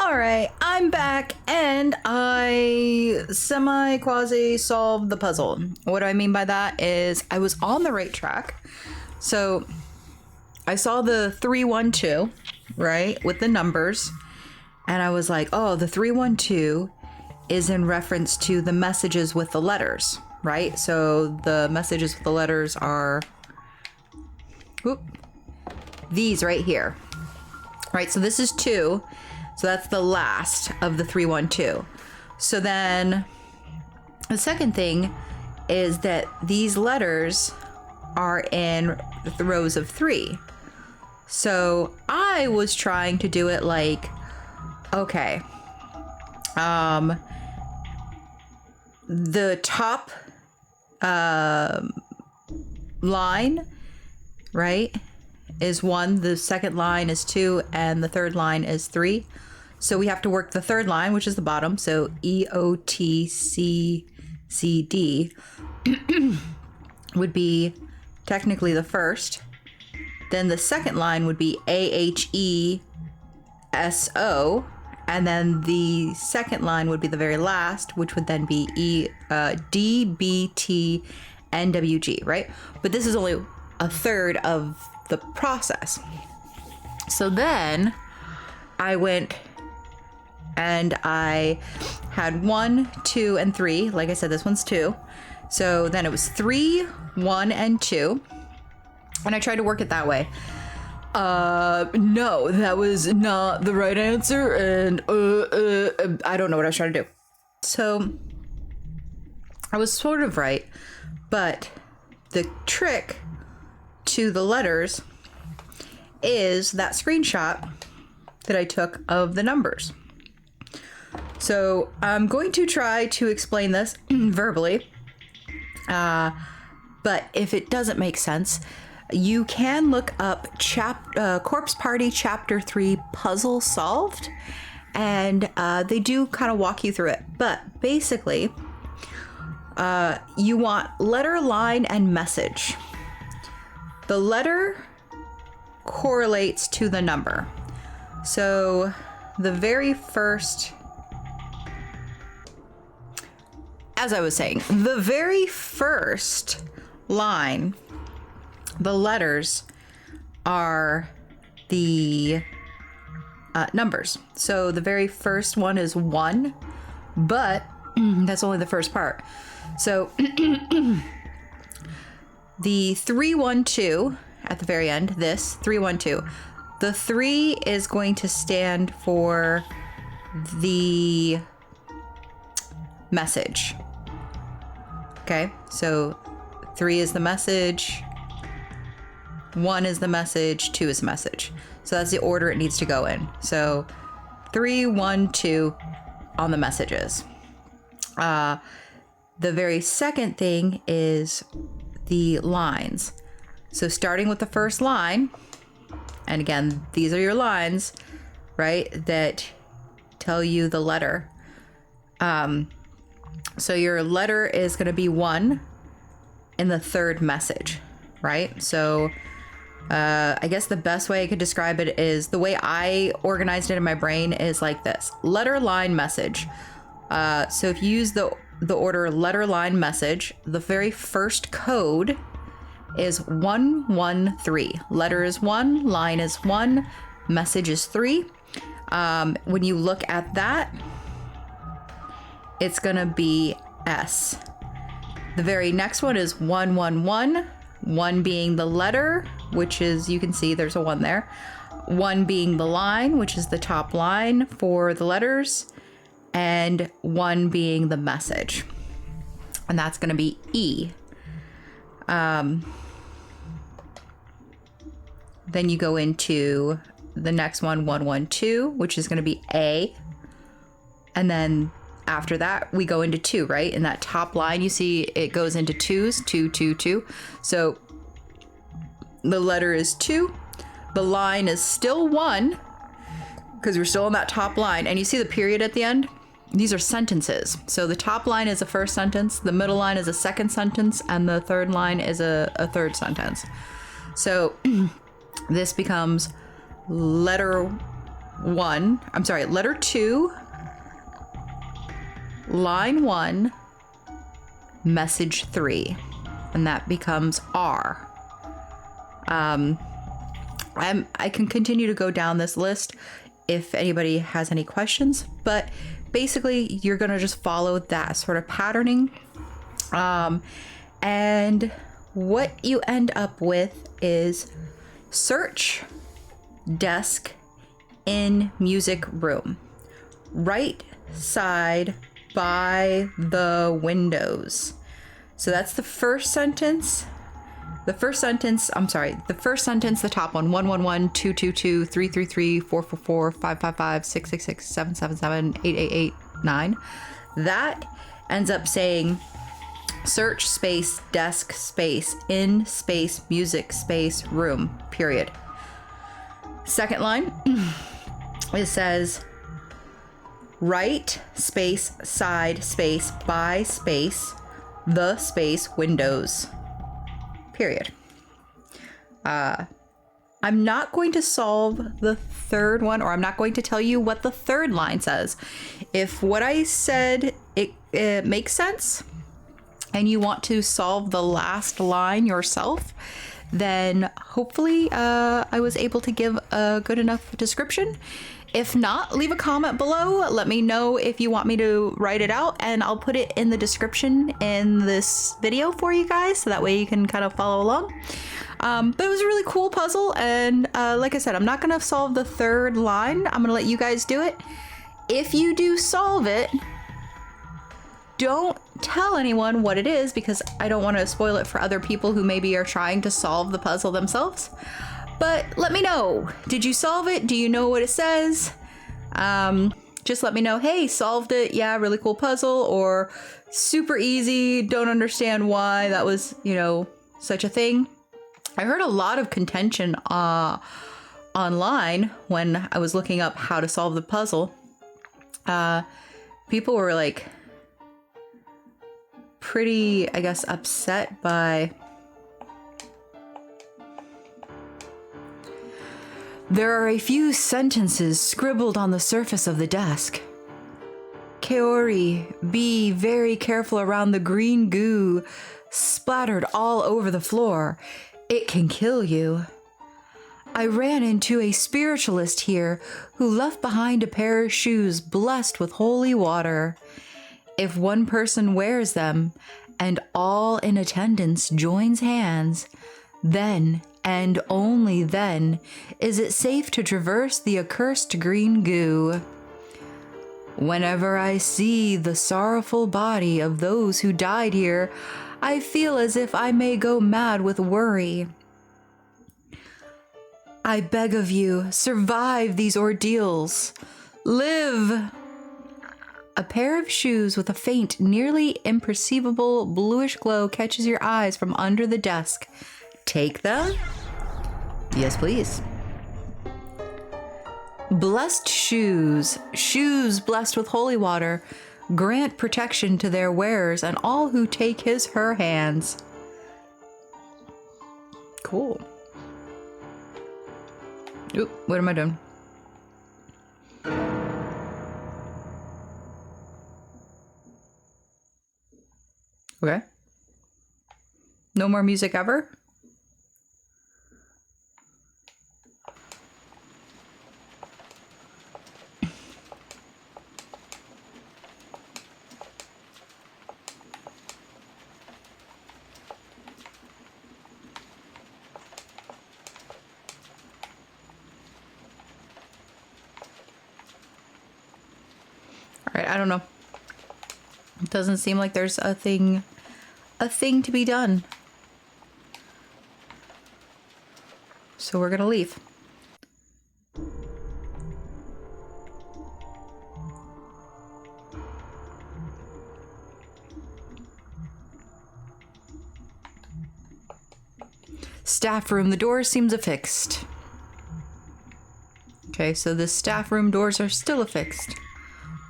All right, I'm back and I semi-quasi solved the puzzle. What do I mean by that is I was on the right track. So I saw the 312, right, with the numbers. And I was like, oh, the 312 is in reference to the messages with the letters, right? So the messages with the letters are these right here, right? So this is 2. So that's the last of the 312. So then the second thing is that these letters are in the rows of 3. So I was trying to do it like, okay, the top line, right, is 1, the second line is 2, and the third line is 3. So we have to work the third line, which is the bottom. So EOTCCD would be technically the first. Then the second line would be AHESO. And then the second line would be the very last, which would then be DBTNWG, right? But this is only a third of the process. So then I went and I had 1, 2, and 3. Like I said, this one's 2. So then it was 3, 1, and 2. And I tried to work it that way. No, that was not the right answer. And I don't know what I was trying to do. So I was sort of right. But the trick to the letters is that screenshot that I took of the numbers. So I'm going to try to explain this verbally, but if it doesn't make sense, you can look up Corpse Party Chapter 3 Puzzle Solved, and they do kind of walk you through it. But basically, you want letter, line, and message. The letter correlates to the number. So the very first, as I was saying, the very first line, the letters are the numbers. So the very first one is 1, but that's only the first part. So the 312 at the very end, this 312, the 3 is going to stand for the message. Okay, so 3 is the message, 1 is the message, 2 is the message. So that's the order it needs to go in. So 3, 1, 2 on the messages. The very second thing is the lines. So starting with the first line, and again, these are your lines, right, that tell you the letter. So your letter is going to be 1 in the third message, right? So I guess the best way I could describe it is the way I organized it in my brain is like this: letter, line, message. So if you use the order letter, line, message, the very first code is 113. Letter is 1, line is 1, message is 3. When you look at that, it's gonna be S. The very next one is 111, 1 being the letter, which is, you can see there's a 1 there. 1 being the line, which is the top line for the letters, and 1 being the message. And that's gonna be E. Then you go into the next one, 112, which is going to be A. And then after that, we go into 2, right? In that top line, you see it goes into 2s, 2, 2, 2. So the letter is 2. The line is still 1 because we're still on that top line. And you see the period at the end? These are sentences. So the top line is a first sentence, the middle line is a second sentence, and the third line is a third sentence. So this becomes letter letter 2, line 1, message 3, and that becomes R. I can continue to go down this list if anybody has any questions, but basically you're gonna just follow that sort of patterning. And what you end up with is search, desk, in music room, right side by the windows. So that's the first sentence. The first sentence, the top one, 111, 222, 333, 444, 555, 666, 777, 888, 9. That ends up saying search space, desk space, in space, music space, room, period. Second line, it says right space, side space, by space, the space, windows, period. I'm not going to solve the third one, or I'm not going to tell you what the third line says. If what I said, it makes sense, and you want to solve the last line yourself, then hopefully I was able to give a good enough description. If not, leave a comment below. Let me know if you want me to write it out, and I'll put it in the description in this video for you guys, so that way you can kind of follow along. But it was a really cool puzzle, and like I said, I'm not gonna solve the third line. I'm gonna let you guys do it. If you do solve it, don't tell anyone what it is, because I don't want to spoil it for other people who maybe are trying to solve the puzzle themselves. But let me know. Did you solve it? Do you know what it says? Just let me know. Hey, solved it. Yeah, really cool puzzle. Or super easy. Don't understand why that was, such a thing. I heard a lot of contention online when I was looking up how to solve the puzzle. People were like pretty, I guess, upset by... There are a few sentences scribbled on the surface of the desk. Kaori, be very careful around the green goo splattered all over the floor. It can kill you. I ran into a spiritualist here who left behind a pair of shoes blessed with holy water. If one person wears them and all in attendance joins hands, then and only then is it safe to traverse the accursed green goo. Whenever I see the sorrowful body of those who died here, I feel as if I may go mad with worry. I beg of you, survive these ordeals. Live! A pair of shoes with a faint, nearly imperceivable bluish glow catches your eyes from under the desk. Take them? Yes, please. Blessed shoes, shoes blessed with holy water, grant protection to their wearers and all who take her hands. Cool. Oop, what am I doing? Okay. No more music ever? All right, I don't know. It doesn't seem like there's a thing to be done. So we're gonna leave. Staff room, the door seems affixed. Okay, so the staff room doors are still affixed.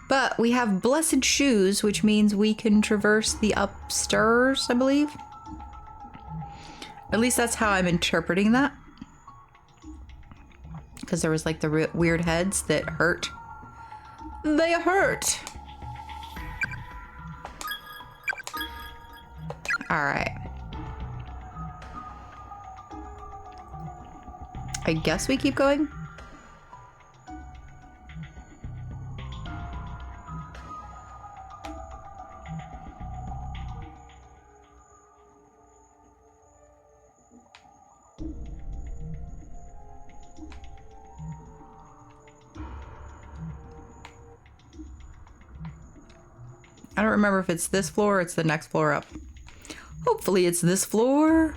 But we have blessed shoes, which means we can traverse the upstairs, I believe. At least that's how I'm interpreting that. because there was like the weird heads that hurt. They hurt. All right. I guess we keep going. I don't remember if it's this floor or it's the next floor up. Hopefully it's this floor.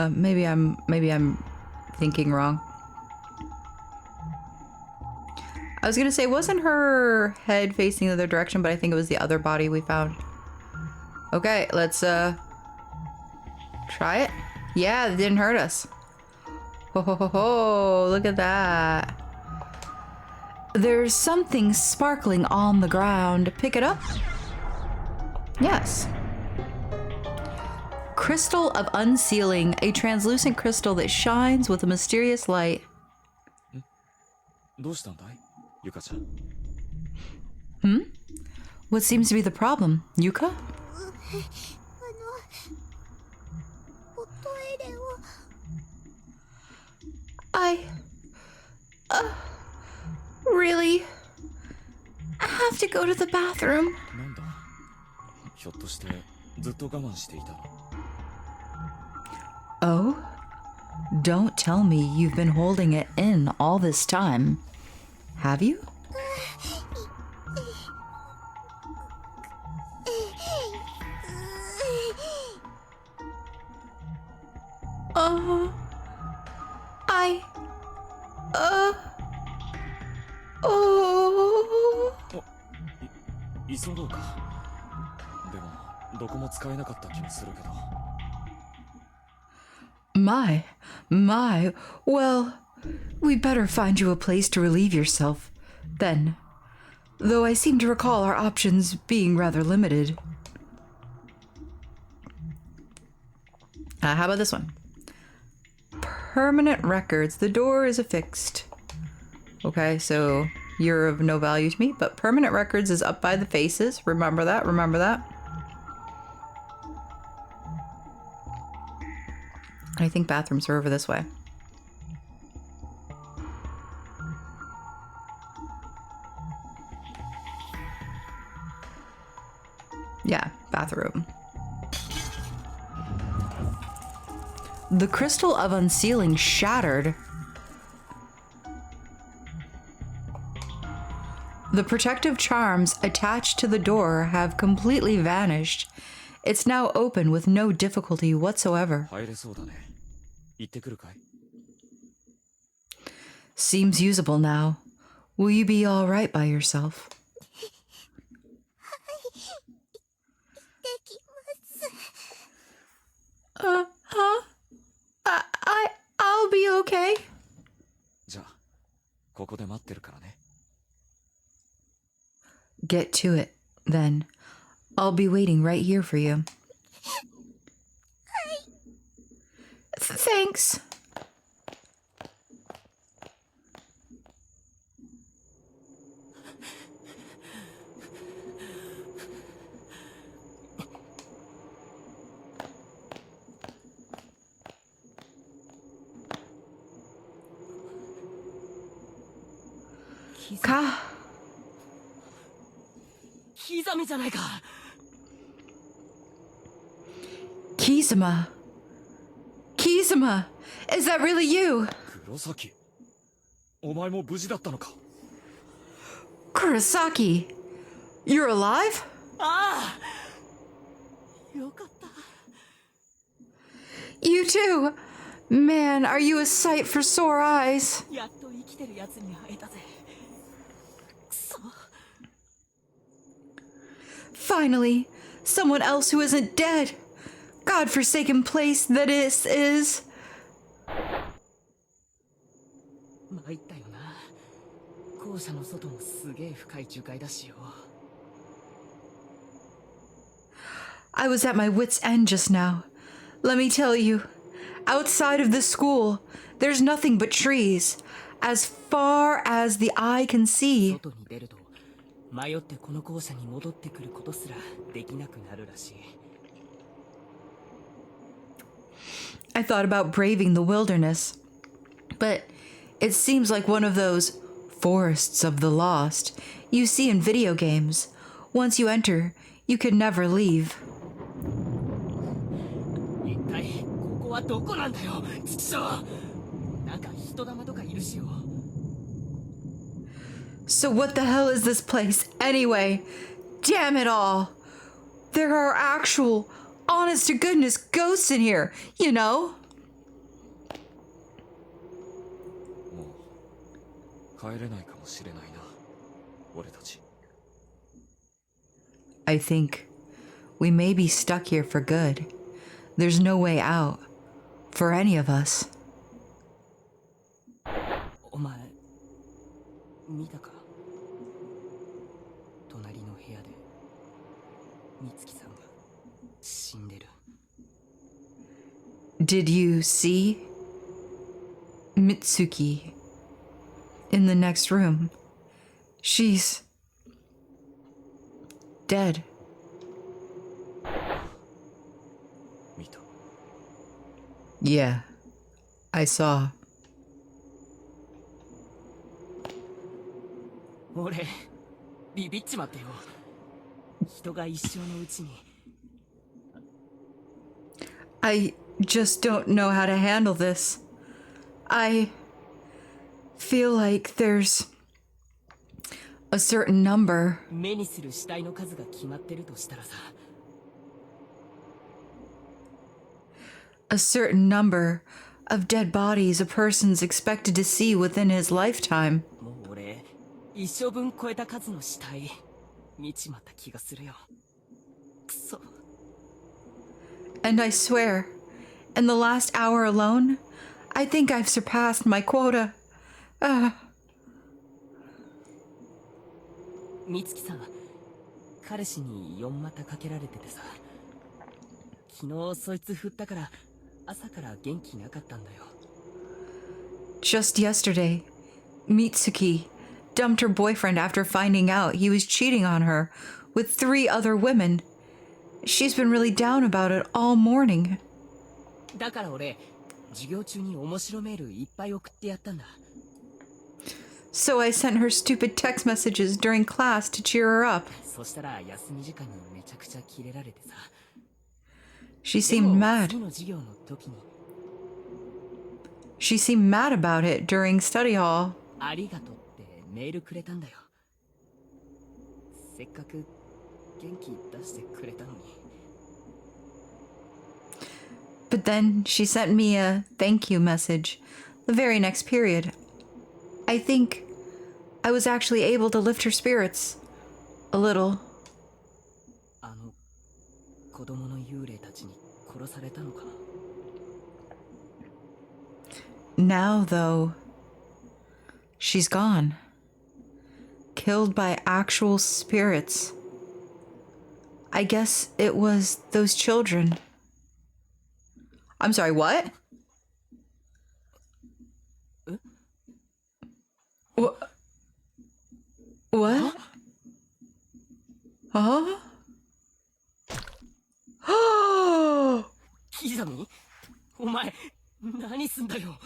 Maybe I'm thinking wrong. I was gonna say, wasn't her head facing the other direction, but I think it was the other body we found. Okay, let's try it. Yeah, it didn't hurt us. Ho ho ho ho, look at that. There's something sparkling on the ground. Pick it up. Yes. Crystal of unsealing, a translucent crystal that shines with a mysterious light. What seems to be the problem, Yuka? Really? I have to go to the bathroom. Oh? Don't tell me you've been holding it in all this time. Have you? My, well, we'd better find you a place to relieve yourself, then. Though I seem to recall our options being rather limited. How about this one? Permanent records. The door is affixed. Okay, so you're of no value to me, but permanent records is up by the faces. Remember that, remember that. I think bathrooms are over this way. Yeah, bathroom. The crystal of unsealing shattered. The protective charms attached to the door have completely vanished. It's now open with no difficulty whatsoever. Seems usable now. Will you be all right by yourself? I'll be okay. Get to it, then. I'll be waiting right here for you. Thanks. Kizuma. Kizuma! Is that really you? Kurosaki! You're alive? You too! Man, are you a sight for sore eyes? Finally, someone else who isn't dead. God-forsaken place that is. I was at my wit's end just now. Let me tell you, outside of this school, there's nothing but trees, as far as the eye can see. I thought about braving the wilderness, but it seems like one of those forests of the lost you see in video games. Once you enter, you can never leave. So what the hell is this place anyway? Damn it all! There are actual, honest to goodness ghosts in here, you know? I think we may be stuck here for good. There's no way out for any of us. Did you see Mitsuki in the next room? She's dead. Yeah, I saw. I just don't know how to handle this. I feel like there's a certain number. A certain number of dead bodies a person's expected to see within his lifetime. And I swear, in the last hour alone, I think I've surpassed my quota. Just yesterday, Mitsuki dumped her boyfriend after finding out he was cheating on her with 3 other women. She's been really down about it all morning. So I sent her stupid text messages during class to cheer her up. She seemed mad. She seemed mad about it during study hall. But then she sent me a thank you message the very next period. I think I was actually able to lift her spirits a little. Now, though, she's gone. Killed by actual spirits. I guess it was those children. I'm sorry, what? What? Huh? Kizami? Omae, nani sunda yo?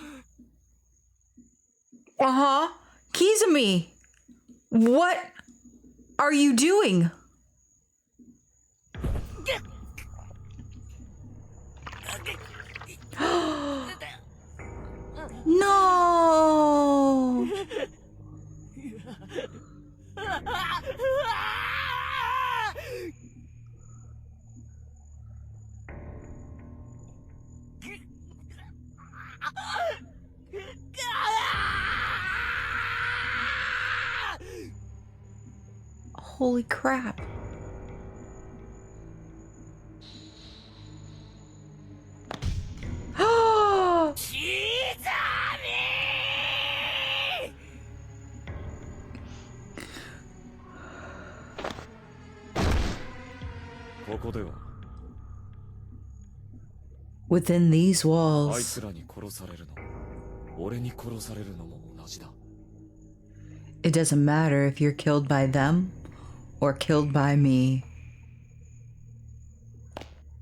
Kizami! What are you doing? No! Holy crap. Within these あい walls, つらに殺されるのも俺に殺されるのも同じだ。 it doesn't matter if you're killed by them or killed by me.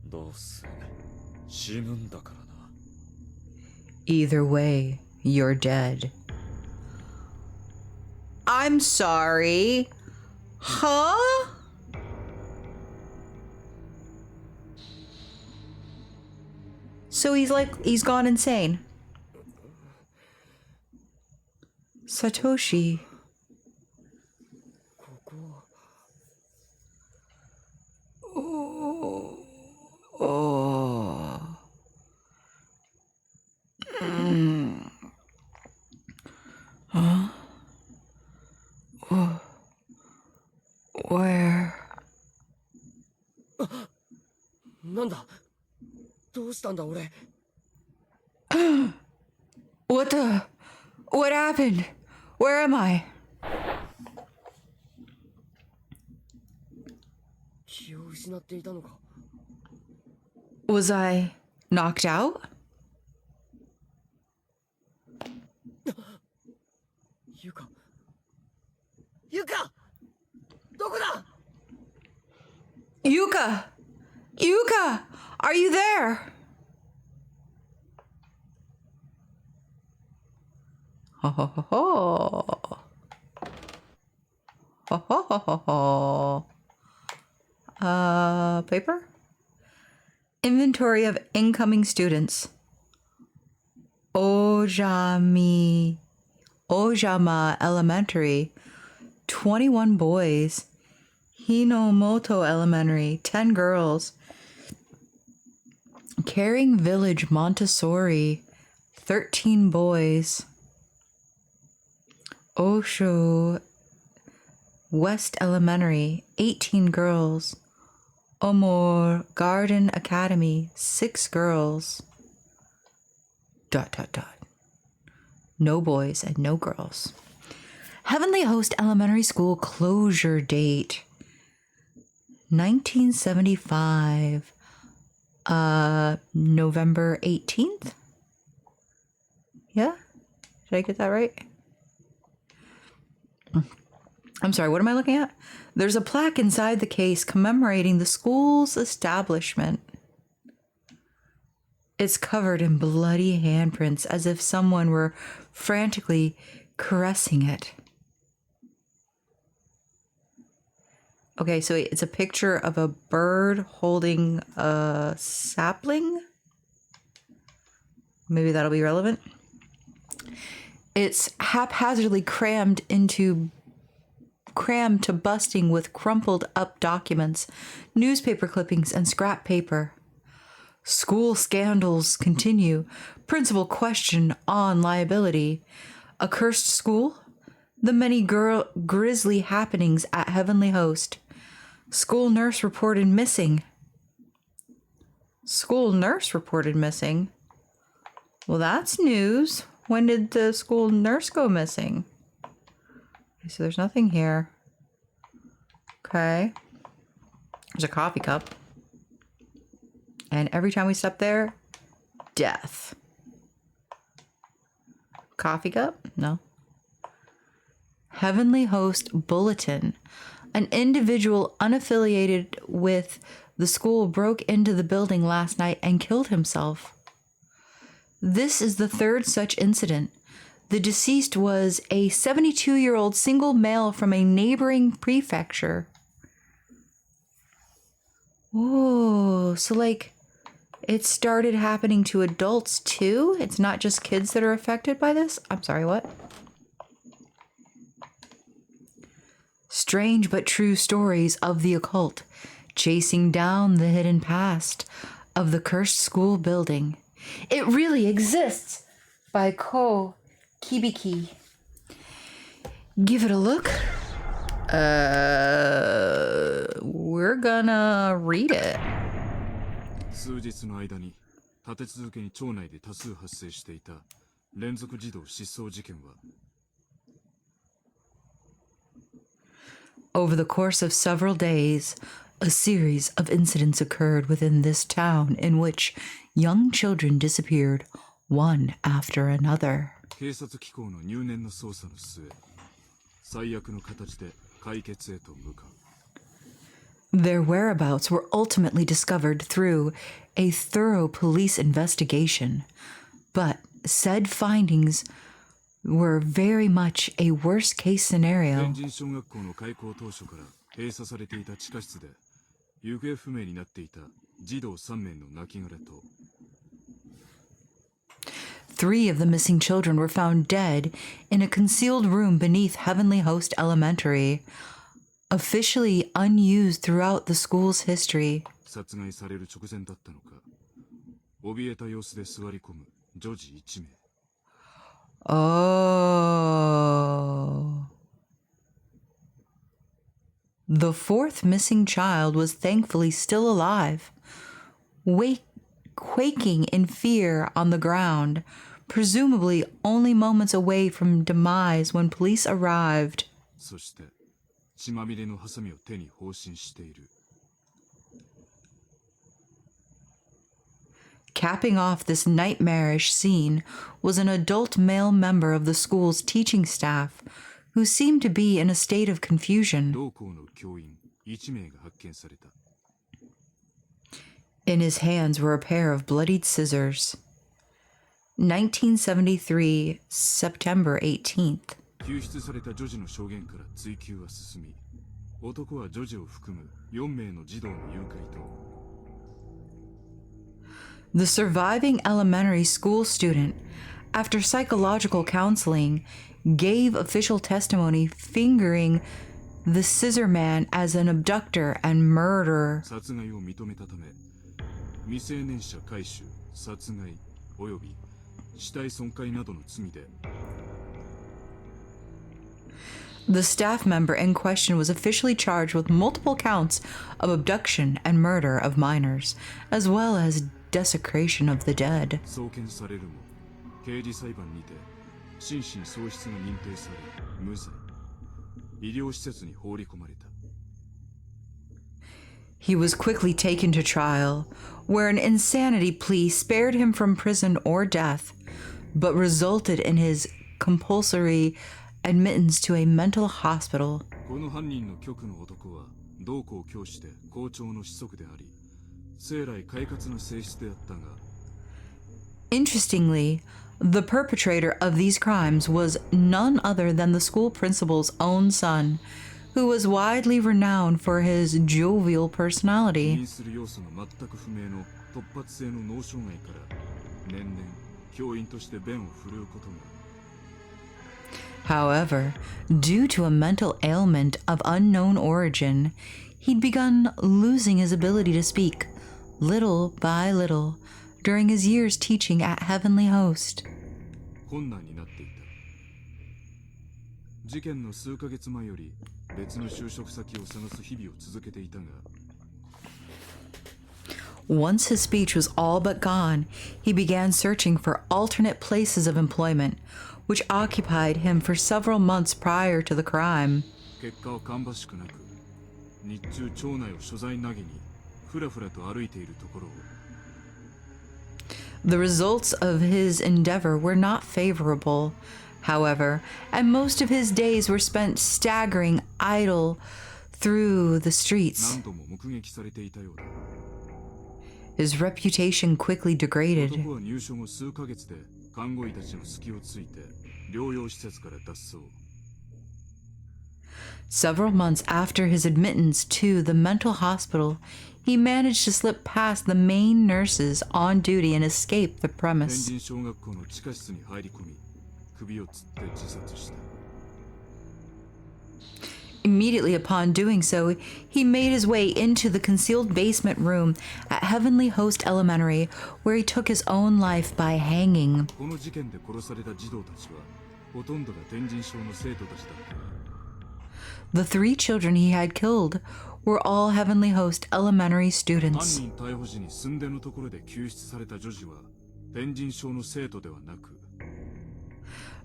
どうせ死ぬんだからな。 Either way, you're dead. I'm sorry. Huh? So he's gone insane. Satoshi. ここ Oh. Huh? Where? なんだどうしたんだ俺 What happened? Where am I? 気を失っていたのか Was I knocked out? ゆかゆかどこだ Yuka! Yuka! Are you there? Ho ho ho ho. Ho ho ho ho ho. Paper? Inventory of incoming students. Ojama Elementary, 21 boys. Hinomoto Elementary, 10 girls. Caring Village Montessori, 13 boys. Osho West Elementary, 18 girls. Omor Garden Academy, 6 girls. ... No boys and no girls. Heavenly Host Elementary School closure date 1975, November 18th. Yeah? Did I get that right? I'm sorry, what am I looking at? There's a plaque inside the case commemorating the school's establishment. It's covered in bloody handprints as if someone were frantically caressing it. Okay, so it's a picture of a bird holding a sapling. Maybe that'll be relevant. It's haphazardly crammed to busting with crumpled up documents, newspaper clippings, and scrap paper. School scandals continue. Principal question on liability. A cursed school? The many grisly happenings at Heavenly Host. School nurse reported missing. School nurse reported missing? Well, that's news. When did the school nurse go missing? Okay, so there's nothing here. Okay. There's a coffee cup. And every time we step there, death. Coffee cup? No. Heavenly Host Bulletin. An individual unaffiliated with the school broke into the building last night and killed himself. This is the third such incident. The deceased was a 72-year-old single male from a neighboring prefecture. Oh, so like it started happening to adults too? It's not just kids that are affected by this? I'm sorry, what? Strange but true stories of the occult, chasing down the hidden past of the cursed school building. It really exists, by Ko Kibiki. Give it a look. We're gonna read it. 数日の間に立て続けに町内で多数発生していた連続児童失踪事件は Over the course of several days, A series of incidents occurred within this town in which young children disappeared one after another. 警察機構の入念な捜査の末、最悪の形で解決へと向かう。Their whereabouts were ultimately discovered through a thorough police investigation, but said findings were very much a worst-case scenario. 天神小学校の開校当初から閉鎖されていた地下室で行方不明になっていた児童3名の亡骸と 3 of the missing children were found dead in a concealed room beneath Heavenly Host Elementary, officially unused throughout the school's history. 殺害される直前だったのか、怯えた様子で座り込む女児1名。Oh. The 4th missing child was thankfully still alive, quaking in fear on the ground, presumably only moments away from demise when police arrived. そして血まみれのハサミを手に放心している。Capping off this nightmarish scene was an adult male member of the school's teaching staff who seemed to be in a state of confusion. 同校の教員1名が発見された。In his hands were a pair of bloodied scissors. 1973, September 18th. 救出された女児の証言から追及は進み、男は女児を含む4名の児童の誘拐と The surviving elementary school student, after psychological counseling, gave official testimony fingering the scissor man as an abductor and murderer. 殺害を認めたため、未成年者拐取、殺害および死体損壊などの罪で The staff member in question was officially charged with multiple counts of abduction and murder of minors, as well as desecration of the dead. 送検されるも、刑事裁判にて心神喪失が認定され無罪、医療施設に放り込まれた。He was quickly taken to trial, where an insanity plea spared him from prison or death, but resulted in his compulsory admittance to a mental hospital. この犯人の極の男は同校教師で校長の子息であり、生来快活な性質であったが Interestingly, the perpetrator of these crimes was none other than the school principal's own son, who was widely renowned for his jovial 起 personality. 因する要素が全く不明の突発性の脳障害から年々教員として弁を振るうことが However, due to a mental ailment of unknown origin, he'd begun losing his ability to speak, little by little, during his years teaching at Heavenly Host. 困難になっていた。事件の数ヶ月前より別の就職先を探す日々を続けていたが Once his speech was all but gone, he began searching for alternate places of employment, which occupied him for several months prior to the crime. 結果は芳しくなく、日中町内を所在なげにふらふらと歩いているところを The results of his endeavor were not favorable, however, and most of his days were spent staggering idle through the streets. 何度も目撃されていたようだ。 His reputation quickly degraded. 男は入所後数ヶ月で看護医たちの隙をついて療養施設から脱走。 Several months after his admittance to the mental hospital, he managed to slip past the main nurses on duty and escape the 天 premise. 神小学校の地下室に入り込み、首をつって自殺した。 Immediately upon doing so, he made his way into the concealed basement room at Heavenly Host Elementary, where he took his own life by hanging. この事件で殺された児童たちはほとんどが天神小の生徒たちだった。 The 3 children he had killed were all Heavenly Host Elementary 犯 students. 人逮捕時に寸出のところで救出された女児は天神小の生徒ではなく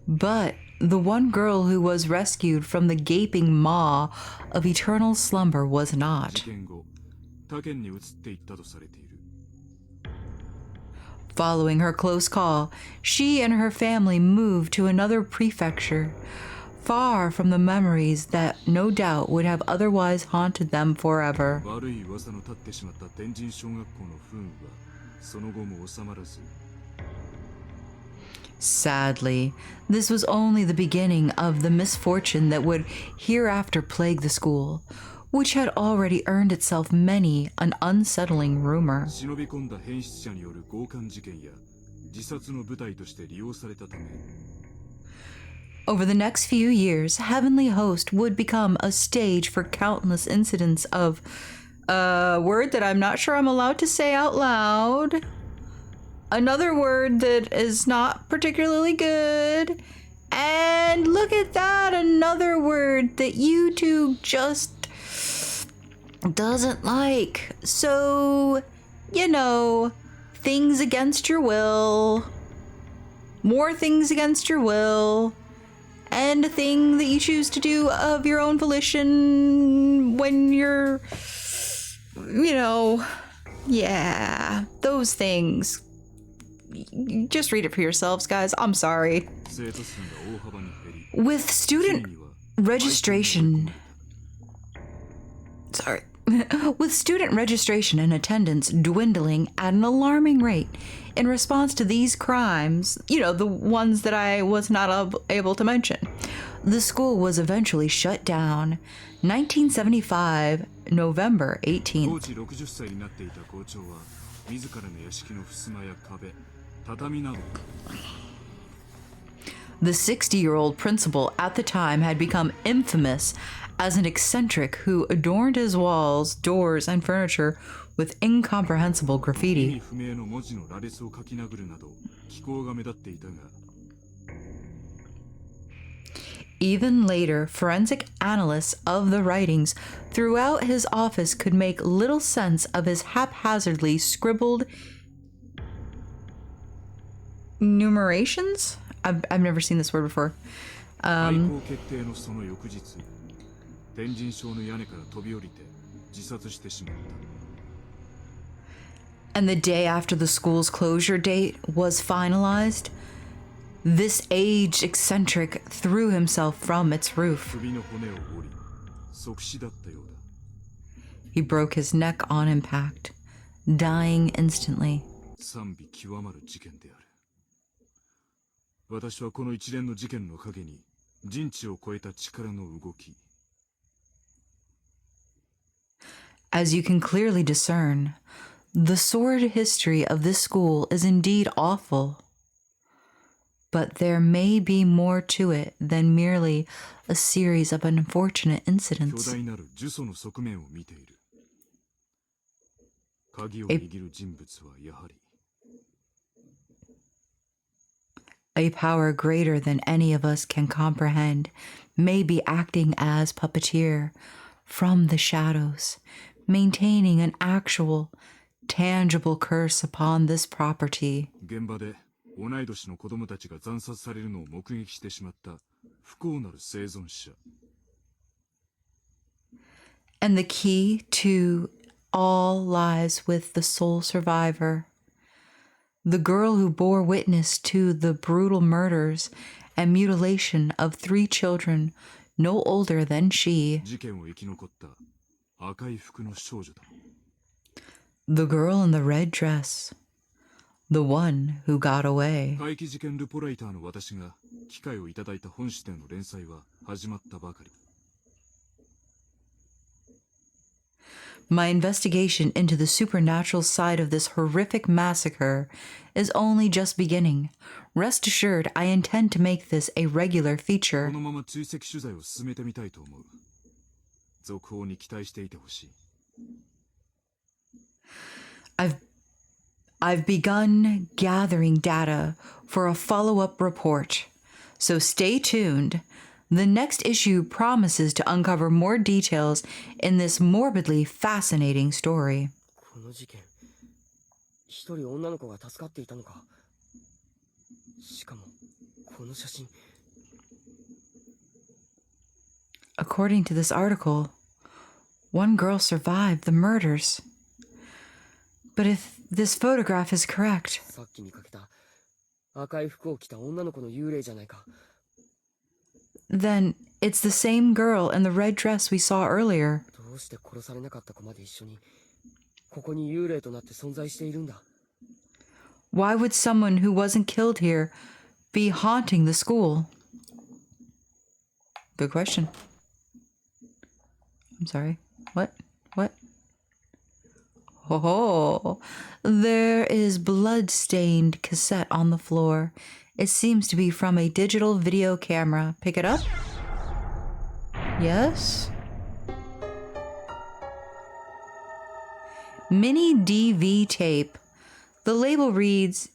But the one girl who was rescued from the gaping maw of eternal slumber was 事 not. 件後他県に移っていったとされている。 Following her close call, she and her family moved to another prefecture, far from the memories that no doubt would have otherwise haunted them forever. 悪い噂の立ってしまった天神小学校の不運はその後も収まらず。 Sadly, this was only the beginning of the misfortune that would hereafter plague the school, which had already earned itself many an unsettling rumor. 忍び込んだ変質者による強姦事件や自殺の舞台として利用されたため。 Over the next few years, Heavenly Host would become a stage for countless incidents of a word that I'm not sure I'm allowed to say out loud. Another word that is not particularly good. And look at that, another word that YouTube just doesn't like. So, you know, things against your will, more things against your will, and a thing that you choose to do of your own volition when you're, you know, yeah, those things. Just read it for yourselves, guys. I'm sorry. With student registration... Sorry. With student registration and attendance dwindling at an alarming rate in response to these crimes, you know, the ones that I was not able to mention, the school was eventually shut down 1975, November 18th. The 60-year-old principal at the time had become infamous as an eccentric who adorned his walls, doors, and furniture with incomprehensible graffiti. Even later, forensic analysts of the writings throughout his office could make little sense of his haphazardly scribbled numerations? I've never seen this word before. And the day after the school's closure date was finalized, this aged eccentric threw himself from its roof. He broke his neck on impact, dying instantly. As you can clearly discern, the sordid history of this school is indeed awful. But there may be more to it than merely a series of unfortunate incidents. A power greater than any of us can comprehend may be acting as puppeteer from the shadows, maintaining an actual, tangible curse upon this property. And the key to all lies with the sole survivor, the girl who bore witness to the brutal murders and mutilation of 3 children no older than she. The girl in the red dress, the one who got away. My investigation into the supernatural side of this horrific massacre is only just beginning. Rest assured, I intend to make this a regular feature. I've begun gathering data for a follow-up report, so stay tuned. The next issue promises to uncover more details in this morbidly fascinating story. According to this article, one girl survived the murders. But if this photograph is correct, さっき見かけた赤い服を着た女の子の幽霊じゃないか。 then it's the same girl in the red dress we saw earlier. どうして殺されなかった子まで一緒にここに幽霊となって存在しているんだ。 Why would someone who wasn't killed here be haunting the school? Good question. I'm sorry. What? What? Oh, there is blood-stained cassette on the floor. It seems to be from a digital video camera. Pick it up? Yes? Mini DV tape. The label reads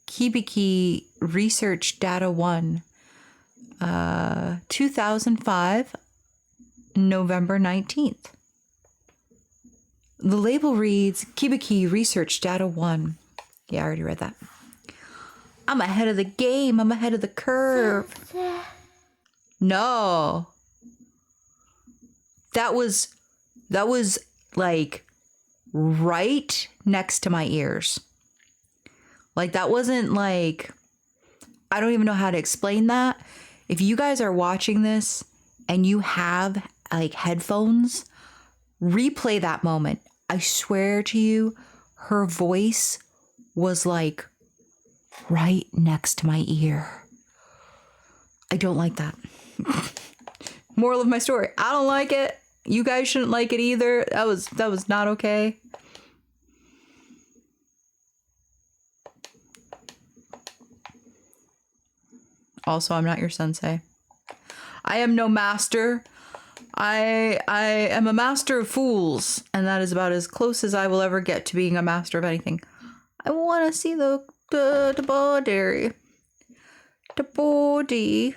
Kibiki Research Data 1, 2005, November 19th. The label reads Kibiki Research Data 1. Yeah, I already read that. I'm ahead of the game. I'm ahead of the curve. No. That was like right next to my ears. Like, that wasn't like, I don't even know how to explain that. If you guys are watching this and you have like headphones, replay that moment. I swear to you, her voice was like right next to my ear. I don't like that. Moral of my story, I don't like it. You guys shouldn't like it either. That was not okay. Also, I'm not your sensei. I am no master. I am a master of fools, and that is about as close as I will ever get to being a master of anything. I want to see the body. The body.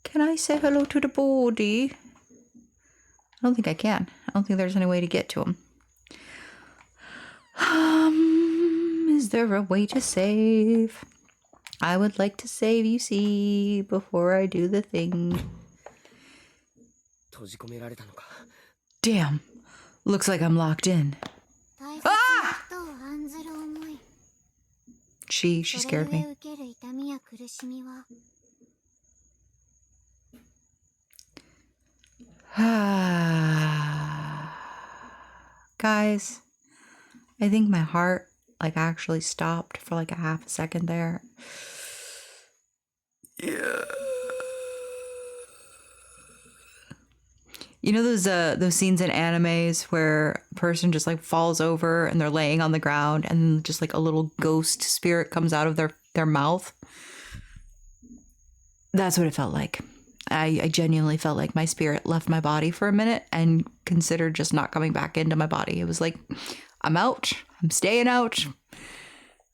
Can I say hello to the body? I don't think I can. I don't think there's any way to get to him. Is there a way to save? I would like to save, you see, before I do the thing. 閉じ込められたのか。 Damn. Looks like I'm locked in. Ah! She scared me. Guys, I think my heart like actually stopped for like a half a second there. Yeah. You know those scenes in animes where a person just like falls over and they're laying on the ground and just like a little ghost spirit comes out of their mouth? That's what it felt like. I genuinely felt like my spirit left my body for a minute and considered just not coming back into my body. It was like, I'm out. I'm staying out.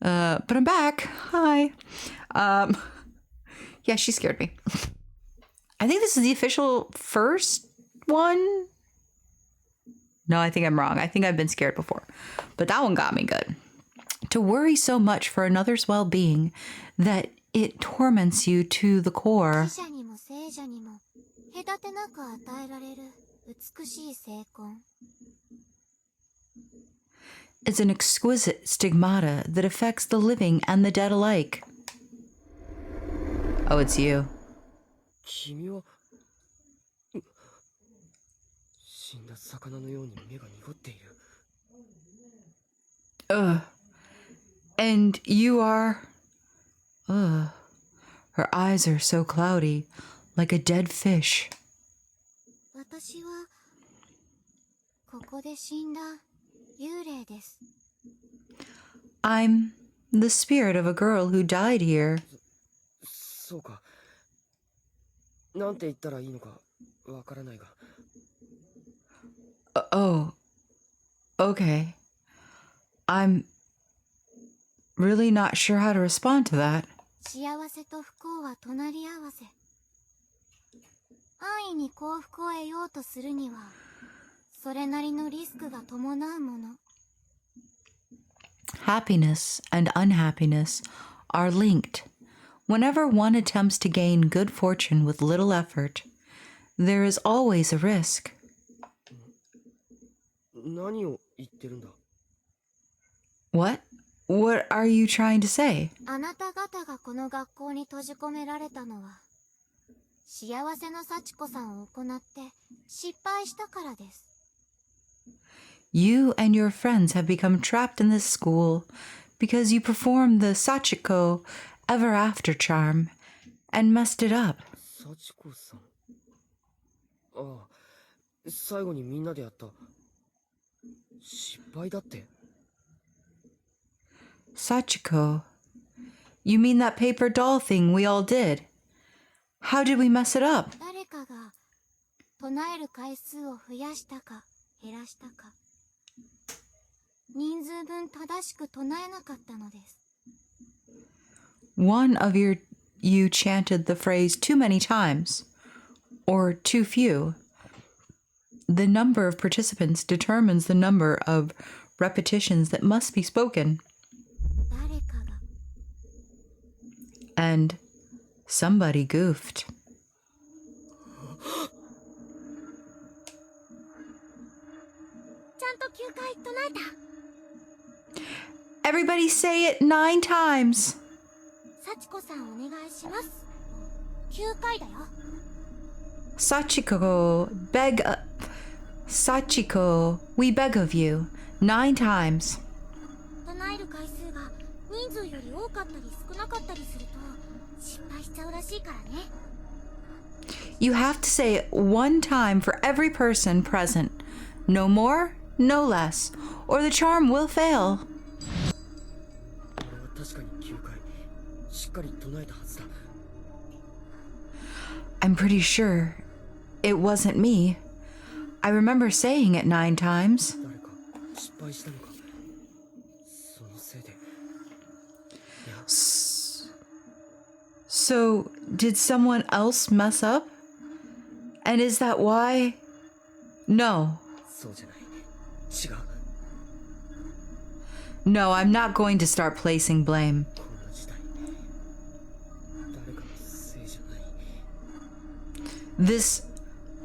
But I'm back. Hi. Yeah, she scared me. I think this is the official first one. No, I think I'm wrong. I think I've been scared before. But that one got me good. To worry so much for another's well-being that it torments you to the core. It's an exquisite stigmata that affects the living and the dead alike. Oh, it's you. 君は死んだ魚のように目が濁っている。 Ugh. And you are... Ugh. Her eyes are so cloudy, like a dead fish. 私はここで死んだ幽霊です。 I'm the spirit of a girl who died here. そうか。なんて言ったらいいのかわからないが。Oh. Okay. I'm really not sure how to respond to that. 幸せと不幸は隣り合わせ。安易に幸福を得ようとするには、それなりのリスクが伴うもの。Happiness and unhappiness are linked. Whenever one attempts to gain good fortune with little effort, there is always a risk. 何を言ってるんだ。What? What are you trying to say? あなた方がこの学校に閉じ込められたのは、幸せの幸子さんを行って失敗したからです。You and your friends have become trapped in this school because you performed the Sachiko ever after charm and messed it up. 幸子さん。ああ、最後にみんなでやった失敗だって。Sachiko. You mean that paper doll thing we all did? How did we mess it up? 誰かが唱える回数を増やしたか減らしたか、人数分正しく唱えなかったのです。One of you chanted the phrase too many times, or too few. The number of participants determines the number of repetitions that must be spoken. 誰かが And somebody goofed. ちゃんと9回唱えた。 Everybody say it 9 times. 幸子さんお願いします。9回だよ。 Sachiko, Sachiko, we beg of you, 9 times. 唱える回数が人数より多かったり少なかったりすると失敗しちゃうらしいからね。 You have to say it 1 time for every person present. No more, no less, or the charm will fail. 俺は確かに9回しっかり唱えたはずだ。 I'm pretty sure it wasn't me. I remember saying it 9 times. 誰か失敗したのか。そのせいで。 So, did someone else mess up? And is that why? No. そうじゃない。違う。 No, I'm not going to start placing blame. こんな時代誰かのせいじゃない。 This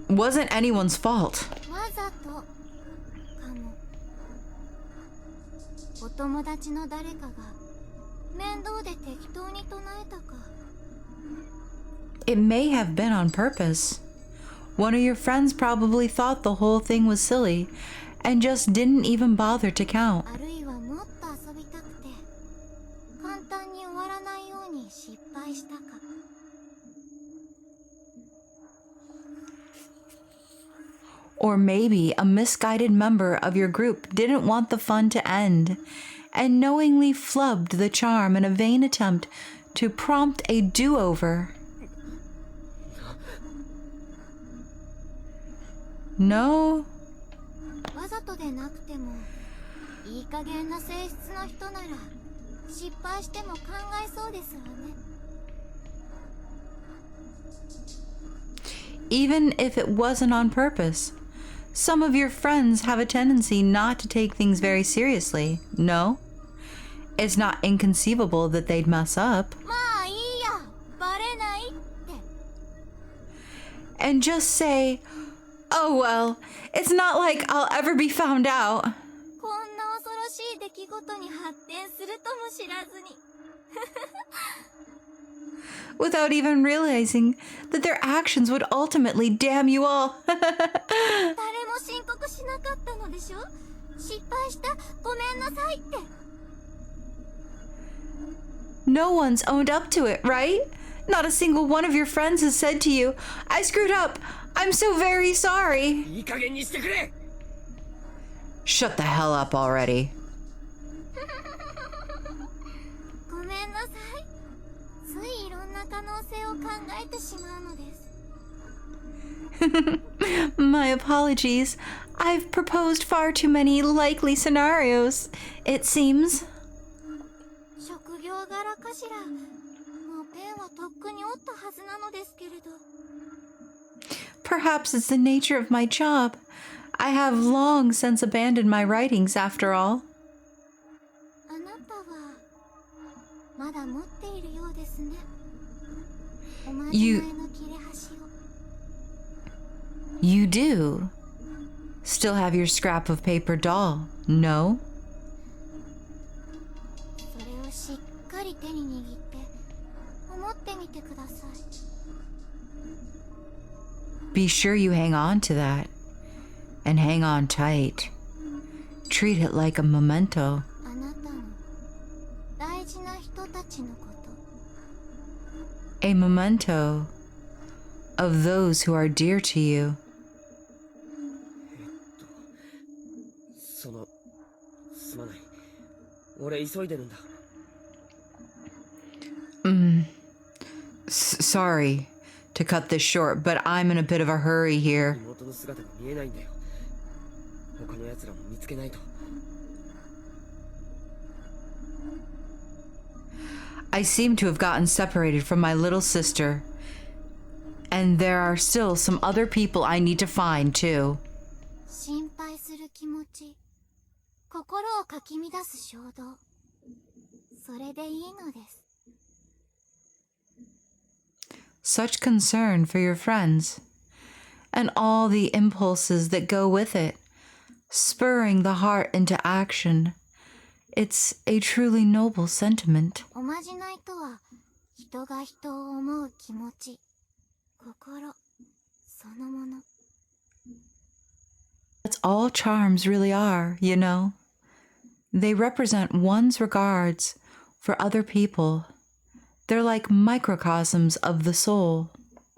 wasn't anyone's fault. わざとかも。お友達の誰かが面倒で適当に唱えたか。 It may have been on purpose. One of your friends probably thought the whole thing was silly and just didn't even bother to count. あるいはもっと遊びたくて簡単に終わらないように失敗したか。 Or maybe a misguided member of your group didn't want the fun to end and knowingly flubbed the charm in a vain attempt to prompt a do-over. No? わざとでなくてもいい加減な性質の人なら失敗しても考えそうですわね。 Even if it wasn't on purpose, some of your friends have a tendency not to take things very seriously, no? It's not inconceivable that they'd mess up. まあいいや、バレないって。 And just say, oh well, it's not like I'll ever be found out. こんな恐ろしい出来事に発展するとも知らずに。 Without even realizing that their actions would ultimately damn you all. 誰も申告しなかったのでしょ。失敗した、ごめんなさいって。 No one's owned up to it, right? Not a single one of your friends has said to you, I screwed up. I'm so very sorry. いい加減にしてくれ。 Shut the hell up already. ごめんなさい。ついいろんな可能性を考えてしまうのです。 My apologies. I've proposed far too many likely scenarios, it seems. 職業柄かしら。もうペンはとっくに折ったはずなのですけれど。 Perhaps it's the nature of my job. I have long since abandoned my writings after all. あなたはまだ持っているようですね。おまじないの切れ端を。 You do. Still have your scrap of paper doll, no? っかり手に握って思ってみてください。 Be sure you hang on to that. And hang on tight. Treat it like a memento. あなたの大事な人たちのこと。 A memento of those who are dear to you. すまない。俺急いでるんだ。Sorry to cut this short, but I'm in a bit of a hurry here. 妹の姿が見えないんだよ。他の奴らも見つけないと。I seem to have gotten separated from my little sister. And there are still some other people I need to find, too. 心配する気持ち、心をかき乱す衝動、それでいいのです。 Such concern for your friends. And all the impulses that go with it. Spurring the heart into action. It's a truly noble sentiment. おまじないとは、人が人を思う気持ち、心、そのもの。 That's all charms really are, you know. They represent one's regards for other people. They're like microcosms of the soul.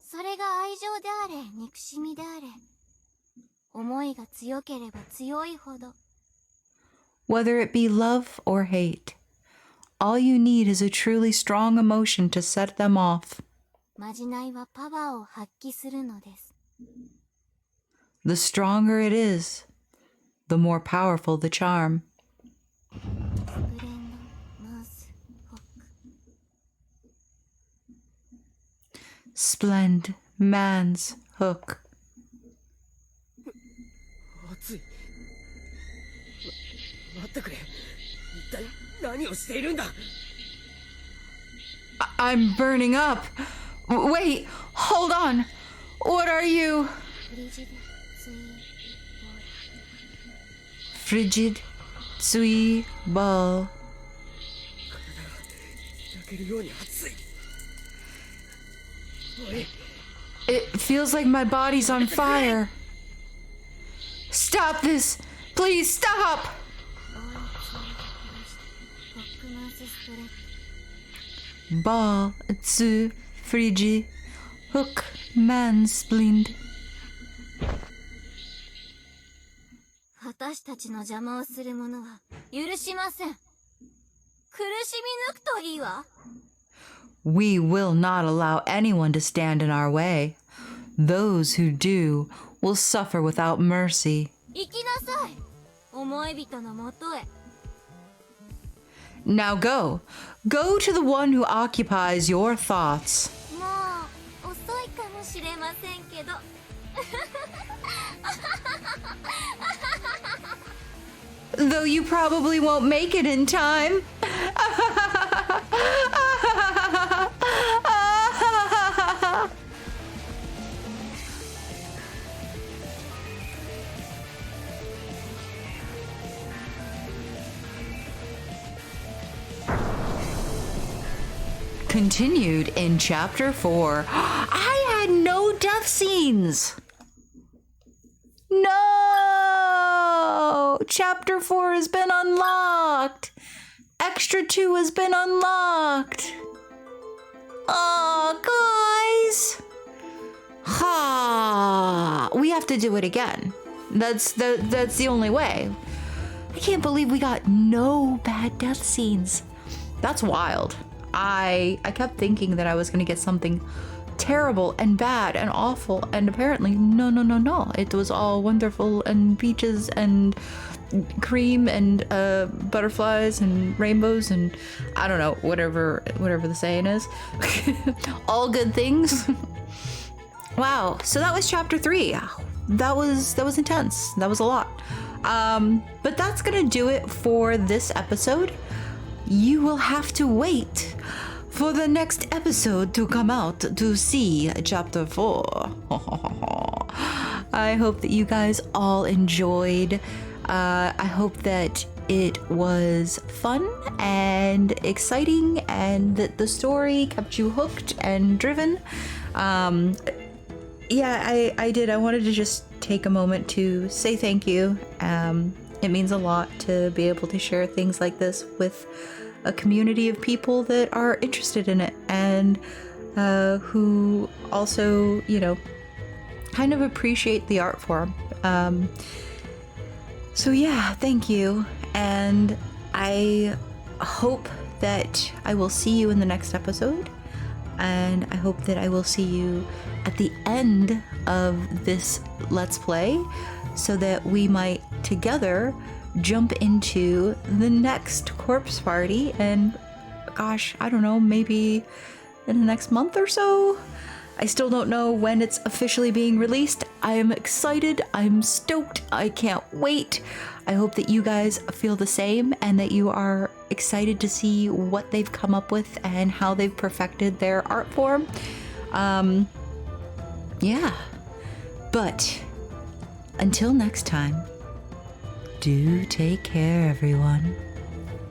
それが愛情であれ、憎しみであれ。思いが強ければ強いほど。 Whether it be love or hate, all you need is a truly strong emotion to set them off. まじないはパワーを発揮するのです。 The stronger it is, the more powerful the charm. スプレンド、マウス、ホック。 Splend, man's hook. 熱い。待ってくれ。一体何をしているんだ。 I'm burning up. Wait, hold on. What are you? フリジデ、ツイ、ボール。 Frigid, tsui, ball. 焼けるように熱い。おい。 It feels like my body's on fire. Stop this. Please stop. ホックマウススプレッ Ball, tsu, frigi, hook, mansplind. 私たちの邪魔をする者は許しません。苦しみ抜くといいわ。 We will not allow anyone to stand in our way. Those who do will suffer without mercy. 行きなさい。思い人のもとへ。 Now go. Go to the one who occupies your thoughts. もう遅いかもしれませんけど。 Though you probably won't make it in time. Continued in Chapter 4. I had no death scenes. No! Chapter 4 has been unlocked. Extra 2 has been unlocked. Oh, guys. Ha! We have to do it again. That's the only way. I can't believe we got no bad death scenes. That's wild. I kept thinking that I was going to get something terrible and bad and awful, and apparently no. It was all wonderful and peaches and cream and butterflies and rainbows and I don't know, whatever the saying is. All good things. Wow, so that was chapter 3. That was intense. That was a lot. But that's gonna do it for this episode. You will have to wait for the next episode to come out to see chapter 4. I hope that you guys all enjoyed. I hope that it was fun and exciting and that the story kept you hooked and driven. Yeah, I did. I wanted to just take a moment to say thank you. It means a lot to be able to share things like this with a community of people that are interested in it and who also, you know, kind of appreciate the art form. So yeah, thank you. And I hope that I will see you in the next episode. And I hope that I will see you at the end of this Let's Play so that we might together jump into the next Corpse Party. And gosh, I don't know, maybe in the next month or so? I still don't know when it's officially being released. I am excited. I'm stoked. I can't wait. I hope that you guys feel the same and that you are excited to see what they've come up with and how they've perfected their art form. Yeah. But until next time, do take care, everyone.